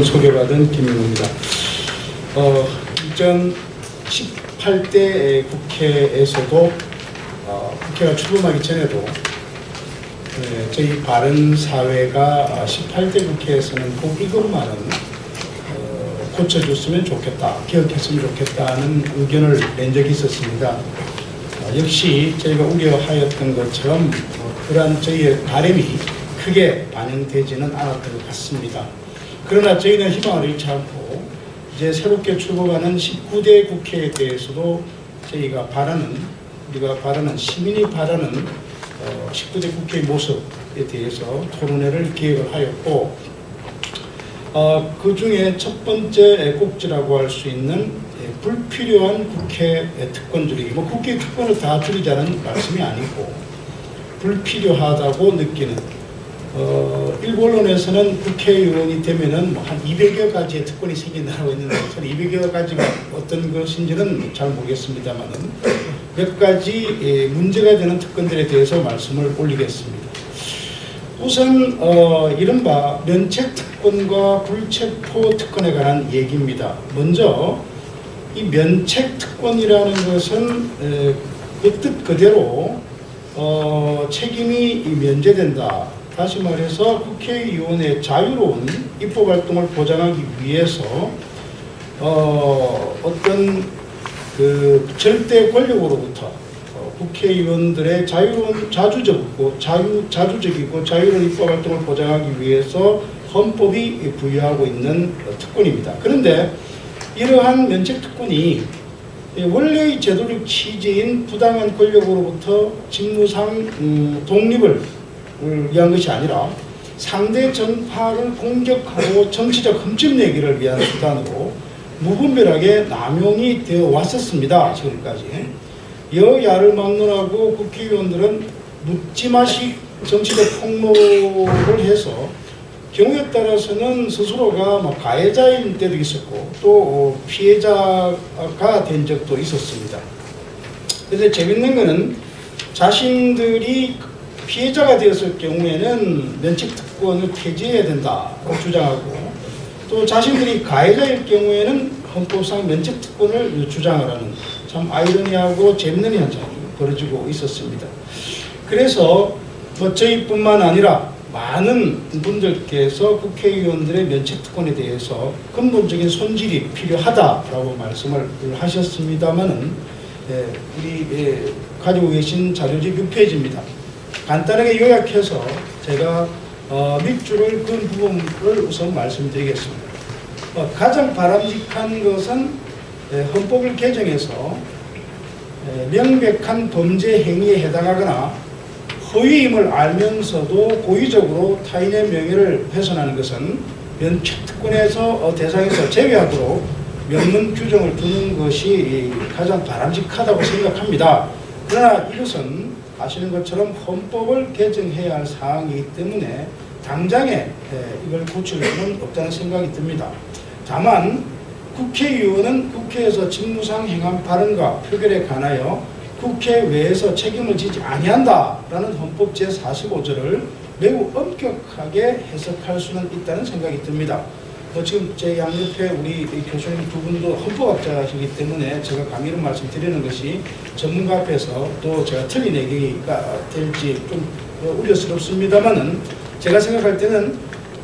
방금 소개받은 김민호입니다. 2018대 국회에서도 국회가 출범하기 전에도 저희 바른사회가 18대 국회에서는 꼭 이것만은 고쳐줬으면 좋겠다, 개혁했으면 좋겠다는 의견을 낸 적이 있었습니다. 역시 저희가 우려하였던 것처럼 그러한 저희의 바람이 크게 반영되지는 않았던 것 같습니다. 그러나 저희는 희망을 잃지 않고 이제 새롭게 출범하는 19대 국회에 대해서도 저희가 우리가 바라는 시민이 바라는 19대 국회의 모습에 대해서 토론회를 기획을 하였고, 그 중에 첫 번째 꼭지라고 할 수 있는 불필요한 국회 특권 줄이기. 국회 특권을 다 줄이자는 말씀이 아니고 불필요하다고 느끼는, 일부 언론에서는 국회의원이 되면은 한 200여 가지의 특권이 생긴다고 했는데, 저는 200여 가지가 어떤 것인지는 잘 모르겠습니다만은 몇 가지 문제가 되는 특권들에 대해서 말씀을 올리겠습니다. 우선 이른바 면책특권과 불체포특권에 관한 얘기입니다. 먼저 이 면책특권이라는 것은 그 뜻 그대로 책임이 면제된다. 다시 말해서 국회의원의 자유로운 입법활동을 보장하기 위해서 어떤 그 절대 권력으로부터 국회의원들의 자주적이고 자유로운 입법활동을 보장하기 위해서 헌법이 부여하고 있는 특권입니다. 그런데 이러한 면책특권이 원래의 제도적 취지인 부당한 권력으로부터 직무상 독립을 위한 것이 아니라 상대 정파를 공격하고 정치적 흠집내기를 위한 수단으로 무분별하게 남용이 되어 왔었습니다. 지금까지. 여야를 막론하고 국회의원들은 묻지마식 정치적 폭로를 해서 경우에 따라서는 스스로가 가해자인 때도 있었고 또 피해자가 된 적도 있었습니다. 그런데 재밌는 것은 자신들이 피해자가 되었을 경우에는 면책특권을 폐지해야 된다고 주장하고, 또 자신들이 가해자일 경우에는 헌법상 면책특권을 주장을 하는 참 아이러니하고 재밌는 현상이 벌어지고 있었습니다. 그래서 저희뿐만 아니라 많은 분들께서 국회의원들의 면책특권에 대해서 근본적인 손질이 필요하다라고 말씀을 하셨습니다만은, 우리 가지고 계신 자료집 6페이지입니다. 간단하게 요약해서 제가 밑줄을 그은 부분을 우선 말씀드리겠습니다. 가장 바람직한 것은 헌법을 개정해서 명백한 범죄 행위에 해당하거나 허위임을 알면서도 고의적으로 타인의 명예를 훼손하는 것은 면책특권에서 대상에서 제외하도록 명문 규정을 두는 것이 가장 바람직하다고 생각합니다. 그러나 이것은 아시는 것처럼 헌법을 개정해야 할 사항이기 때문에 당장에 이걸 고칠 수는 없다는 생각이 듭니다. 다만 국회의원은 국회에서 직무상 행한 발언과 표결에 관하여 국회 외에서 책임을 지지 아니한다라는 헌법 제45조를 매우 엄격하게 해석할 수는 있다는 생각이 듭니다. 지금 제 양옆에 우리 교수님 두 분도 헌법학자이기 때문에 제가 감히 이런 말씀 드리는 것이 전문가 앞에서 또 제가 틀린 얘기가 될지 좀 우려스럽습니다만은, 제가 생각할 때는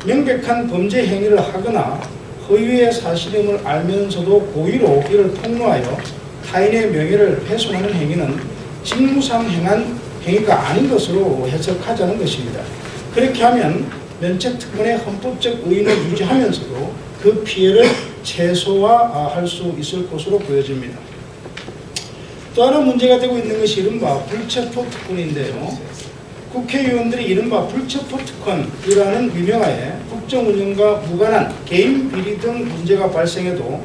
명백한 범죄 행위를 하거나 허위의 사실임을 알면서도 고의로 이를 폭로하여 타인의 명예를 훼손하는 행위는 직무상 행한 행위가 아닌 것으로 해석하자는 것입니다. 그렇게 하면 면책특권의 헌법적 의의를 유지하면서도 그 피해를 최소화할 수 있을 것으로 보여집니다. 또 하나 문제가 되고 있는 것이 이른바 불체포특권인데요. 국회의원들이 이른바 불체포특권이라는 위명하에 국정운영과 무관한 개인 비리 등 문제가 발생해도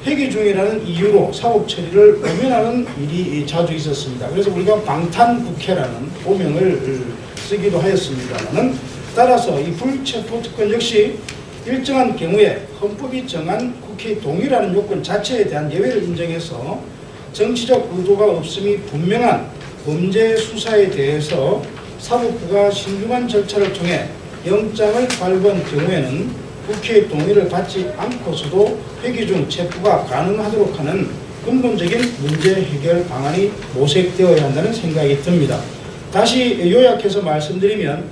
회기 중이라는 이유로 사법 처리를 모면하는 일이 자주 있었습니다. 그래서 우리가 방탄국회라는 오명을 쓰기도 하였습니다만, 따라서 이 불체포특권 역시 일정한 경우에 헌법이 정한 국회의 동의라는 요건 자체에 대한 예외를 인정해서 정치적 의도가 없음이 분명한 범죄 수사에 대해서 사법부가 신중한 절차를 통해 영장을 발부한 경우에는 국회의 동의를 받지 않고서도 회기 중 체포가 가능하도록 하는 근본적인 문제 해결 방안이 모색되어야 한다는 생각이 듭니다. 다시 요약해서 말씀드리면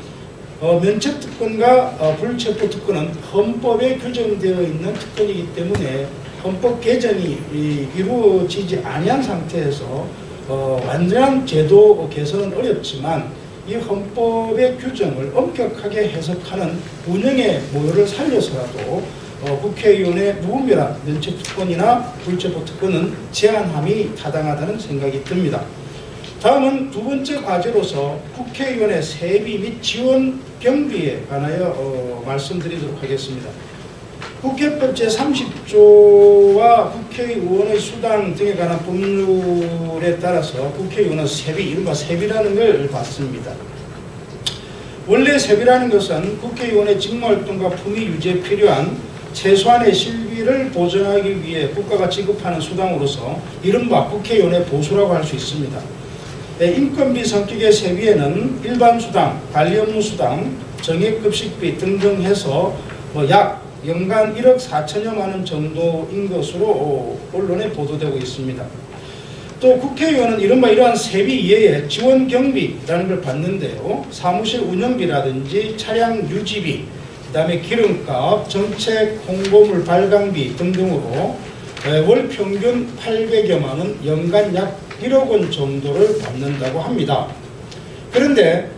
면책특권과 불체포특권은 헌법에 규정되어 있는 특권이기 때문에 헌법 개정이 이루어지지 아니한 상태에서 완전한 제도 개선은 어렵지만 이 헌법의 규정을 엄격하게 해석하는 운영의 모요를 살려서라도 국회의원의 무분별한 면책특권이나 불체포특권은 제한함이 타당하다는 생각이 듭니다. 다음은 두 번째 과제로서 국회의원의 세비 및 지원 경비에 관하여 말씀드리도록 하겠습니다. 국회법 제30조와 국회의원의 수당 등에 관한 법률에 따라서 국회의원은 세비, 이른바 세비라는 걸 받습니다. 원래 세비라는 것은 국회의원의 직무활동과 품위 유지에 필요한 최소한의 실비를 보전하기 위해 국가가 지급하는 수당으로서 이른바 국회의원의 보수라고 할 수 있습니다. 인건비 성격의 세비에는 일반 수당, 관리 업무 수당, 정액급식비 등등 해서 약 연간 1억 4천여만 원 정도인 것으로 언론에 보도되고 있습니다. 또 국회의원은 이러한 세비 이외에 지원 경비라는 걸 받는데요. 사무실 운영비라든지 차량 유지비, 그 다음에 기름값, 정책 홍보물 발간비 등등으로 월 평균 800여만 원, 연간 약 1억 원 정도를 받는다고 합니다. 그런데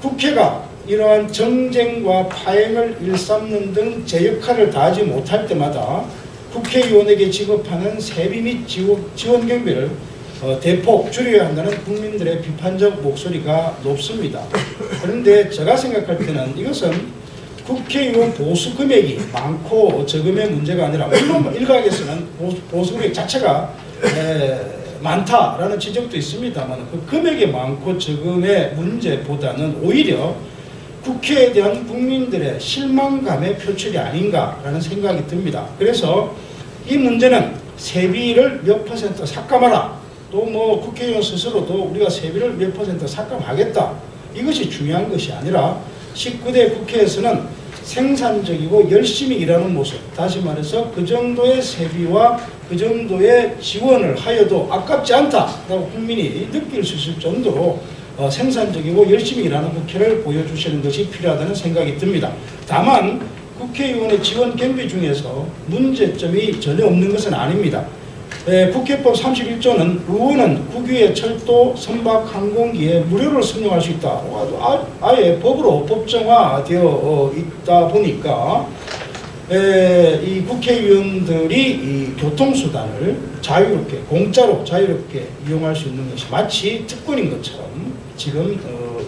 국회가 이러한 정쟁과 파행을 일삼는 등 제 역할을 다하지 못할 때마다 국회의원에게 지급하는 세비 및 지원 경비를 대폭 줄여야 한다는 국민들의 비판적 목소리가 높습니다. 그런데 제가 생각할 때는 이것은 국회의원 보수 금액이 많고 적음의 문제가 아니라, 물론 일각에서는 보수 금액 자체가 많다라는 지적도 있습니다만 그 금액이 많고 적음의 문제보다는 오히려 국회에 대한 국민들의 실망감의 표출이 아닌가라는 생각이 듭니다. 그래서 이 문제는 세비를 몇 퍼센트 삭감하라, 또 국회의원 스스로도 우리가 세비를 몇 퍼센트 삭감하겠다, 이것이 중요한 것이 아니라 19대 국회에서는 생산적이고 열심히 일하는 모습, 다시 말해서 그 정도의 세비와 그 정도의 지원을 하여도 아깝지 않다라고 국민이 느낄 수 있을 정도로 생산적이고 열심히 일하는 국회를 보여주시는 것이 필요하다는 생각이 듭니다. 다만 국회의원의 지원 경비 중에서 문제점이 전혀 없는 것은 아닙니다. 국회법 31조는 의원은 국유의 철도, 선박, 항공기에 무료로 승용할 수 있다. 아예 법으로 법정화되어 있다 보니까 이 국회의원들이 이 교통수단을 자유롭게, 공짜로 자유롭게 이용할 수 있는 것이 마치 특권인 것처럼 지금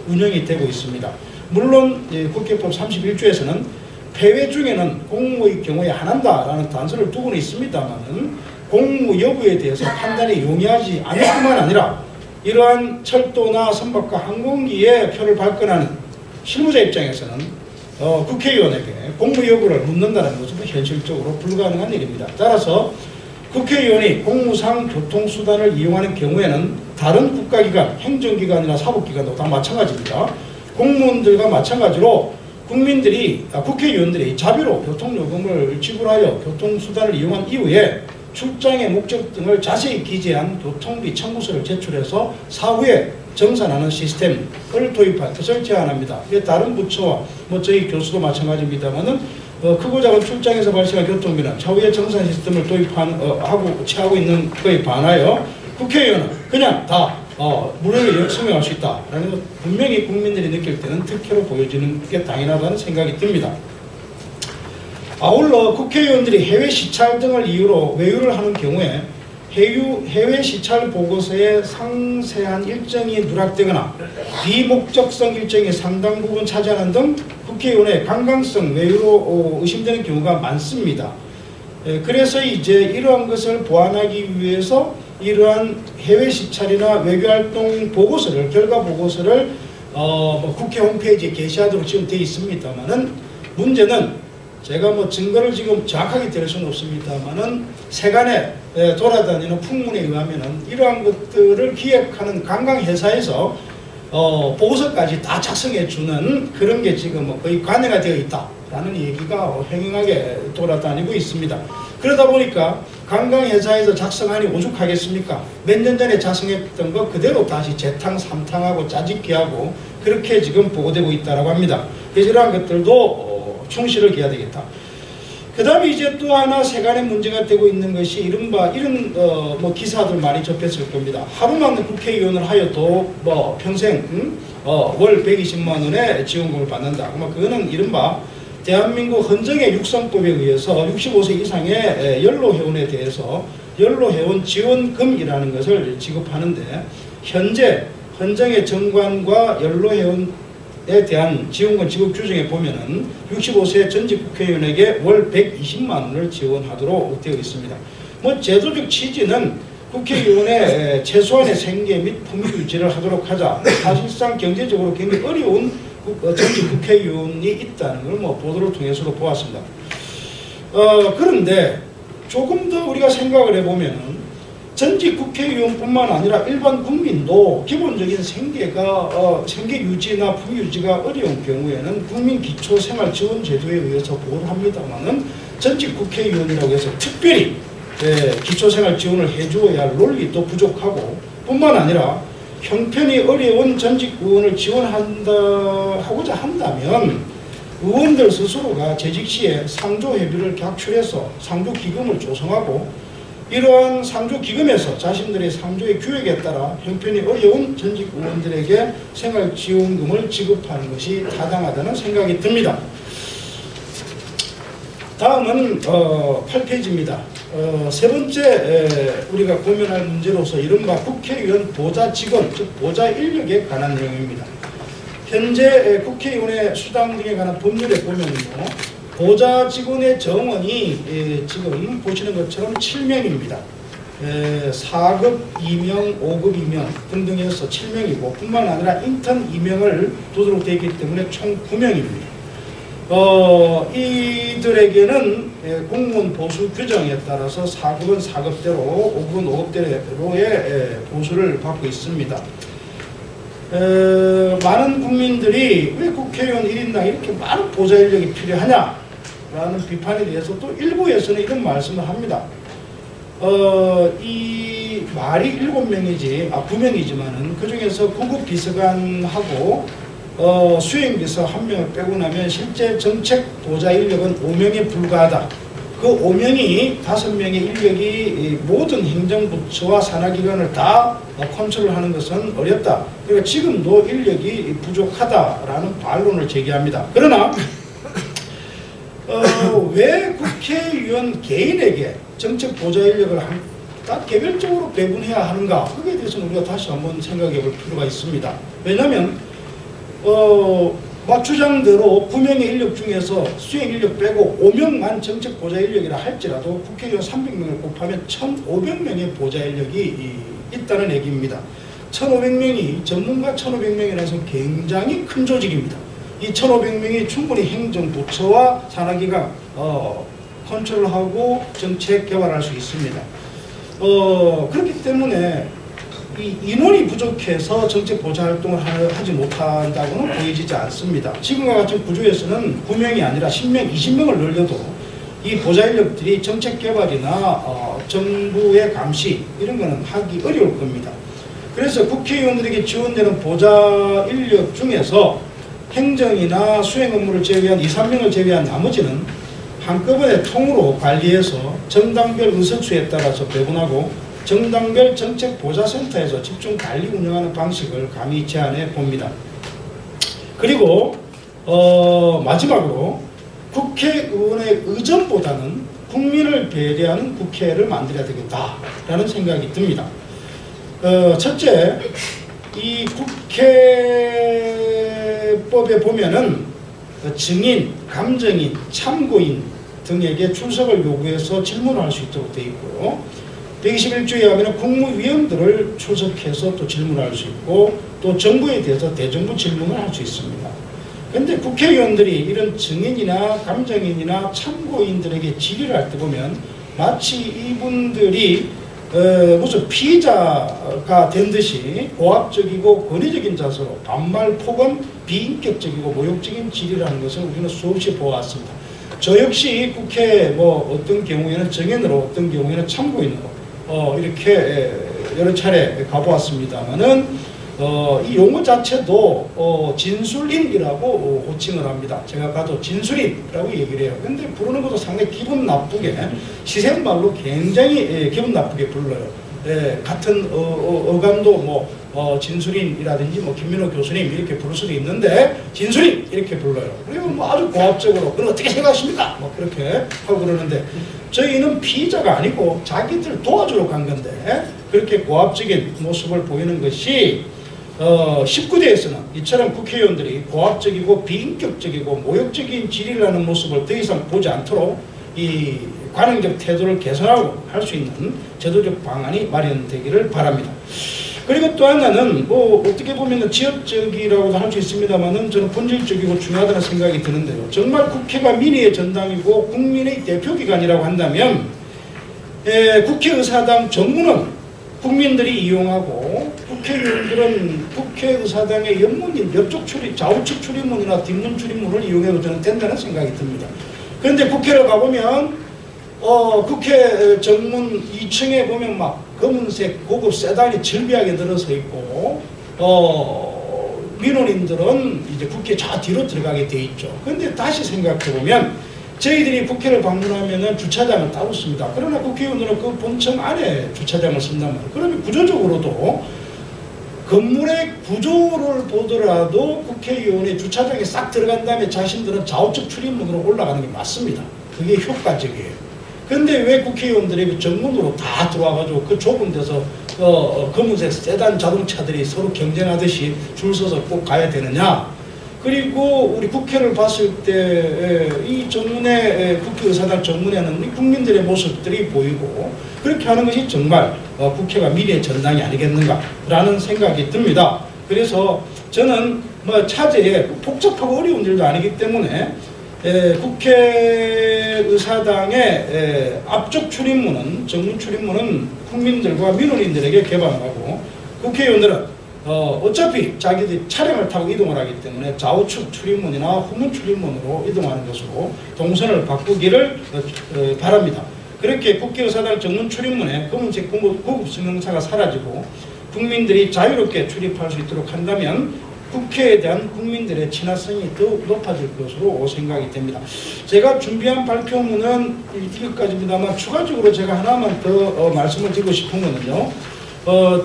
운영이 되고 있습니다. 물론 국회법 31조에서는 폐회 중에는 공무의 경우에 한한다라는 단서를 두고는 있습니다만 공무 여부에 대해서 판단이 용이하지 않을 뿐만 아니라 이러한 철도나 선박과 항공기에 표를 발권하는 실무자 입장에서는 국회의원에게 공무 여부를 묻는다는 것은 현실적으로 불가능한 일입니다. 따라서 국회의원이 공무상 교통수단을 이용하는 경우에는 다른 국가기관, 행정기관이나 사법기관도 다 마찬가지입니다. 공무원들과 마찬가지로 국회의원들이 자비로 교통요금을 지불하여 교통수단을 이용한 이후에 출장의 목적 등을 자세히 기재한 교통비 청구서를 제출해서 사후에 정산하는 시스템을 도입할 것을 제안합니다. 다른 부처와 저희 교수도 마찬가지입니다만은 크고 작은 출장에서 발생한 교통비는 차후에 정산 시스템을 취하고 있는 거에 반하여 국회의원은 그냥 다 무료로 승용할 수 있다라는 것, 분명히 국민들이 느낄 때는 특혜로 보여지는 게 당연하다는 생각이 듭니다. 아울러 국회의원들이 해외 시찰 등을 이유로 외유를 하는 경우에 해외 시찰 보고서에 상세한 일정이 누락되거나 비목적성 일정이 상당 부분 차지하는 등 국회의원의 관광성 외유로 의심되는 경우가 많습니다. 그래서 이제 이러한 것을 보완하기 위해서 이러한 해외 시찰이나 외교활동 보고서를, 결과 보고서를 국회 홈페이지에 게시하도록 지금 되어 있습니다만은 문제는 제가 증거를 지금 정확하게 드릴 수는 없습니다만은 세간에 돌아다니는 풍문에 의하면은 이러한 것들을 기획하는 관광회사에서 보고서까지 다 작성해 주는 그런 게 지금 거의 관여가 되어 있다. 라는 얘기가 횡행하게 돌아다니고 있습니다. 그러다 보니까 관광회사에서 작성하니 오죽하겠습니까? 몇 년 전에 작성했던 거 그대로 다시 재탕, 삼탕하고 짜집기하고 그렇게 지금 보고되고 있다고 합니다. 이러한 것들도 충실을 기해야 되겠다. 그 다음에 이제 또 하나 세간의 문제가 되고 있는 것이 이른바 이런 뭐 기사들 많이 접했을 겁니다. 하루만 국회의원을 하여도 뭐 평생 월 120만 원의 지원금을 받는다. 그거는 이른바 대한민국 헌정의 육성법에 의해서 65세 이상의 연로회원에 대해서 연로회원 지원금이라는 것을 지급하는데 현재 헌정의 정관과 연로회원에 대한 지원금 지급 규정에 보면은 65세 전직 국회의원에게 월 120만 원을 지원하도록 되어 있습니다. 뭐 제도적 취지는 국회의원의 최소한의 생계 및 품위 유지를 하도록 하자. 사실상 경제적으로 굉장히 어려운 전직 국회의원이 있다는 걸 뭐 보도를 통해서도 보았습니다. 그런데 조금 더 우리가 생각을 해보면은 전직 국회의원뿐만 아니라 일반 국민도 기본적인 생계 유지나 품위 유지가 어려운 경우에는 국민기초생활지원제도에 의해서 보호를 합니다만은 전직 국회의원이라고 해서 특별히 기초생활지원을 해주어야 할 논리도 부족하고 뿐만 아니라 형편이 어려운 전직 의원을 지원하고자 한다면 의원들 스스로가 재직 시에 상조회비를 각출해서 상조기금을 조성하고 이러한 상조기금에서 자신들의 상조의 규약에 따라 형편이 어려운 전직 의원들에게 생활지원금을 지급하는 것이 타당하다는 생각이 듭니다. 다음은 8페이지입니다. 세 번째 우리가 고민할 문제로서 이른바 국회의원 보좌 직원, 즉 보좌 인력에 관한 내용입니다. 현재 국회의원의 수당 등에 관한 법률에 보면요, 보좌 직원의 정원이 지금 보시는 것처럼 7명입니다. 4급 2명, 5급 2명 등등 해서 7명이고 뿐만 아니라 인턴 2명을 두도록 되어 있기 때문에 총 9명입니다. 이들에게는 공무원 보수 규정에 따라서 4급은 4급대로 5급은 5급대로의 보수를 받고 있습니다. 많은 국민들이 왜 국회의원 1인당 이렇게 많은 보좌 인력이 필요하냐 라는 비판에 대해서 또 일부에서는 이런 말씀을 합니다. 이 말이 7명이지 9명이지만은 그 중에서 구급 비서관하고 수행비서 1명을 빼고 나면 실제 정책 보좌 인력은 5명에 불과하다. 그 5명이 5명의 인력이 모든 행정부처와 산하기관을 다 컨트롤하는 것은 어렵다. 그러니까 지금도 인력이 부족하다라는 반론을 제기합니다. 그러나 왜 국회의원 개인에게 정책 보좌 인력을 다 개별적으로 배분해야 하는가? 그에 대해서는 우리가 다시 한번 생각해 볼 필요가 있습니다. 왜냐하면 주장대로 9명의 인력 중에서 수행 인력 빼고 5명만 정책 보좌 인력이라 할지라도 국회의원 300명을 곱하면 1,500명의 보좌 인력이 있다는 얘기입니다. 1,500명이 전문가 1,500명이라서 굉장히 큰 조직입니다. 이 1,500명이 충분히 행정부처와 산하기관 컨트롤하고 정책 개발할 수 있습니다. 그렇기 때문에 이 인원이 부족해서 정책 보좌 활동을 하지 못한다고는 보여지지 않습니다. 지금과 같은 구조에서는 9명이 아니라 10명, 20명을 늘려도 이 보좌 인력들이 정책 개발이나 정부의 감시 이런 거는 하기 어려울 겁니다. 그래서 국회의원들에게 지원되는 보좌 인력 중에서 행정이나 수행 업무를 제외한 2, 3명을 제외한 나머지는 한꺼번에 통으로 관리해서 정당별 의석수에 따라서 배분하고 정당별 정책보좌센터에서 집중 관리 운영하는 방식을 감히 제안해 봅니다. 그리고 마지막으로 국회의원의 의전보다는 국민을 배려하는 국회를 만들어야 되겠다라는 생각이 듭니다. 첫째, 이 국회법에 보면은 증인, 감정인, 참고인 등에게 출석을 요구해서 질문을 할 수 있도록 되어 있고요. 121조에 하면 국무위원들을 출석해서 또 질문할 수 있고 또 정부에 대해서 대정부 질문을 할 수 있습니다. 그런데 국회의원들이 이런 증인이나 감정인이나 참고인들에게 질의를 할 때 보면 마치 이분들이 무슨 피의자가 된 듯이 고압적이고 권위적인 자세로 반말 폭언, 비인격적이고 모욕적인 질의라는 것을 우리는 수없이 보아왔습니다. 저 역시 국회 뭐 어떤 경우에는 정인으로 어떤 경우에는 참고인으로 이렇게 여러 차례 가보았습니다만은 이 용어 자체도 진술인이라고 호칭을 합니다. 제가 가도 진술인이라고 얘기를 해요. 근데 부르는 것도 상당히 기분 나쁘게 시샘말로 굉장히 기분 나쁘게 불러요. 같은 어감도 뭐 진술인이라든지 뭐 김민호 교수님 이렇게 부를 수도 있는데 진술인 이렇게 불러요. 그리고 뭐 아주 고압적으로 그럼 어떻게 생각하십니까? 뭐 그렇게 하고 그러는데 저희는 피의자가 아니고 자기들 도와주러 간 건데 그렇게 고압적인 모습을 보이는 것이 19대에서는 이처럼 국회의원들이 고압적이고 비인격적이고 모욕적인 질의를 하는 모습을 더 이상 보지 않도록 이 관행적 태도를 개선하고 할 수 있는 제도적 방안이 마련되기를 바랍니다. 그리고 또 하나는 뭐 어떻게 보면 지역적이라고도 할 수 있습니다만은 저는 본질적이고 중요하다는 생각이 드는데요. 정말 국회가 민의의 전당이고 국민의 대표기관이라고 한다면 국회의사당 정문은 국민들이 이용하고 국회의원들은 국회의사당의 옆문인, 옆쪽 출입, 좌우측 출입문이나 뒷문 출입문을 이용해도 저는 된다는 생각이 듭니다. 그런데 국회를 가보면 국회 정문 2층에 보면 막 검은색 고급 세단이 즐비하게 들어서 있고 민원인들은 이제 국회 저 뒤로 들어가게 돼 있죠. 그런데 다시 생각해 보면 저희들이 국회를 방문하면은 주차장을 따로 씁니다. 그러나 국회의원들은 그 본청 안에 주차장을 쓴단 말이에요. 그러면 구조적으로도 건물의 구조를 보더라도 국회의원의 주차장에 싹 들어간 다음에 자신들은 좌우측 출입문으로 올라가는 게 맞습니다. 그게 효과적이에요. 근데 왜 국회의원들이 그 정문으로 다 들어와가지고 그 좁은 데서 검은색 세단 자동차들이 서로 경쟁하듯이 줄 서서 꼭 가야 되느냐? 그리고 우리 국회를 봤을 때 이 정문에 국회의사당 정문에는 국민들의 모습들이 보이고 그렇게 하는 것이 정말 국회가 미래의 전당이 아니겠는가라는 생각이 듭니다. 그래서 저는 뭐 차제에 복잡하고 어려운 일도 아니기 때문에 국회의사당의 앞쪽 출입문은 정문 출입문은 국민들과 민원인들에게 개방하고 국회의원들은 어차피 자기들이 차량을 타고 이동을 하기 때문에 좌우측 출입문이나 후문 출입문으로 이동하는 것으로 동선을 바꾸기를 바랍니다. 그렇게 국회의사당 정문 출입문에 검은색 고급 승용차가 사라지고 국민들이 자유롭게 출입할 수 있도록 한다면 국회에 대한 국민들의 친화성이 더욱 높아질 것으로 생각이 됩니다. 제가 준비한 발표문은 이것까지입니다만 추가적으로 제가 하나만 더 말씀을 드리고 싶은 거는요.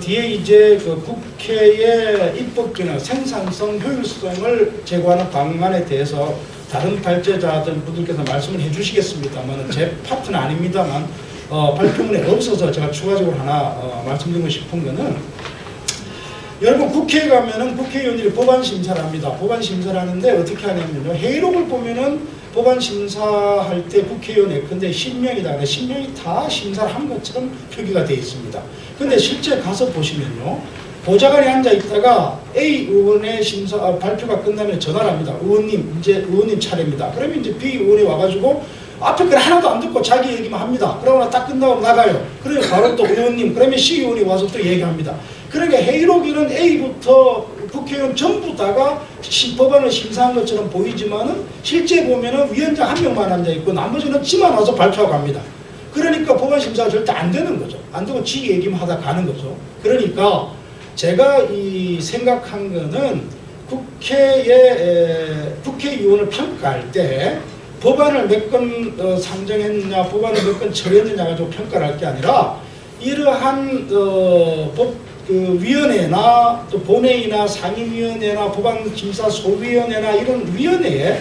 뒤에 이제 그 국회의 입법기능, 생산성, 효율성을 제고하는 방안에 대해서 다른 발제자들 분들께서 말씀을 해주시겠습니다만 제 파트는 아닙니다만 발표문에 없어서 제가 추가적으로 하나 말씀드리고 싶은 거는 여러분 국회에 가면은 국회의원들이 법안 심사를 합니다. 법안 심사를 하는데 어떻게 하냐면요. 회의록을 보면은 법안 심사할 때 국회의원에 근데 10명이다. 10명이 다 심사를 한 것처럼 표기가 되어 있습니다. 근데 실제 가서 보시면요. 보좌관이 앉아 있다가 A 의원의 심사 발표가 끝나면 전화를 합니다. 의원님 이제 의원님 차례입니다. 그러면 이제 B 의원이 와가지고 앞에 걸 하나도 안 듣고 자기 얘기만 합니다. 그러나 딱 끝나고 나가요. 그러면 바로 또 의원님 그러면 C 의원이 와서 또 얘기합니다. 그러니까 회의록에는 A부터 국회의원 전부 다가 법안을 심사한 것처럼 보이지만은 실제 보면은 위원장 한 명만 앉아 있고 나머지는 지만 와서 발표하고 갑니다. 그러니까 법안 심사가 절대 안 되는 거죠. 안 되고 지 얘기만 하다 가는 거죠. 그러니까 제가 이 생각한 거는 국회의원을 평가할 때 법안을 몇 건 상정했느냐, 법안을 몇 건 처리했느냐 가지고 평가를 할 게 아니라 이러한 위원회나 또 본회의나 상임위원회나 법안심사소위원회나 이런 위원회에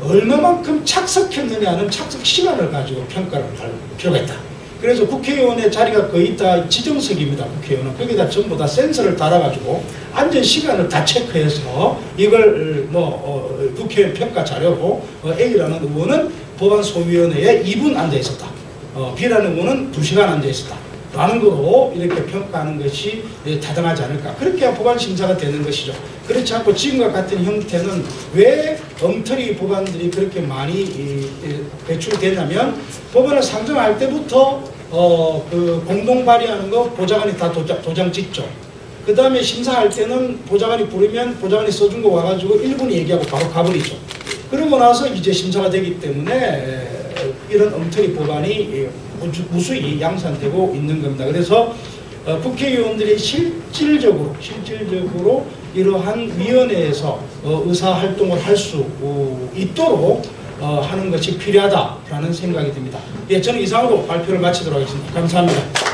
얼마만큼 착석했느냐는 착석 시간을 가지고 평가를 할 필요가 있다. 그래서 국회의원의 자리가 거의 다 지정석입니다. 국회의원은 거기다 전부 다 센서를 달아가지고 앉은 시간을 다 체크해서 이걸 국회의원 평가 자료로 A라는 의원은 법안소위원회에 2분 앉아 있었다. B라는 의원은 2시간 앉아 있었다. 라는 거로 이렇게 평가하는 것이 타당하지 않을까. 그렇게 해야 법안 심사가 되는 것이죠. 그렇지 않고 지금과 같은 형태는 왜 엉터리 법안들이 그렇게 많이 배출되냐면 법안을 상정할 때부터 그 공동 발의하는 거 보좌관이 다 도장 찍죠. 그 다음에 심사할 때는 보좌관이 부르면 보좌관이 써준 거 와가지고 1분 얘기하고 바로 가버리죠. 그러고 나서 이제 심사가 되기 때문에 이런 엉터리 법안이 무수히 양산되고 있는 겁니다. 그래서 국회의원들이 실질적으로 이러한 위원회에서 의사활동을 할 수 있도록 하는 것이 필요하다라는 생각이 듭니다. 예, 저는 이상으로 발표를 마치도록 하겠습니다. 감사합니다.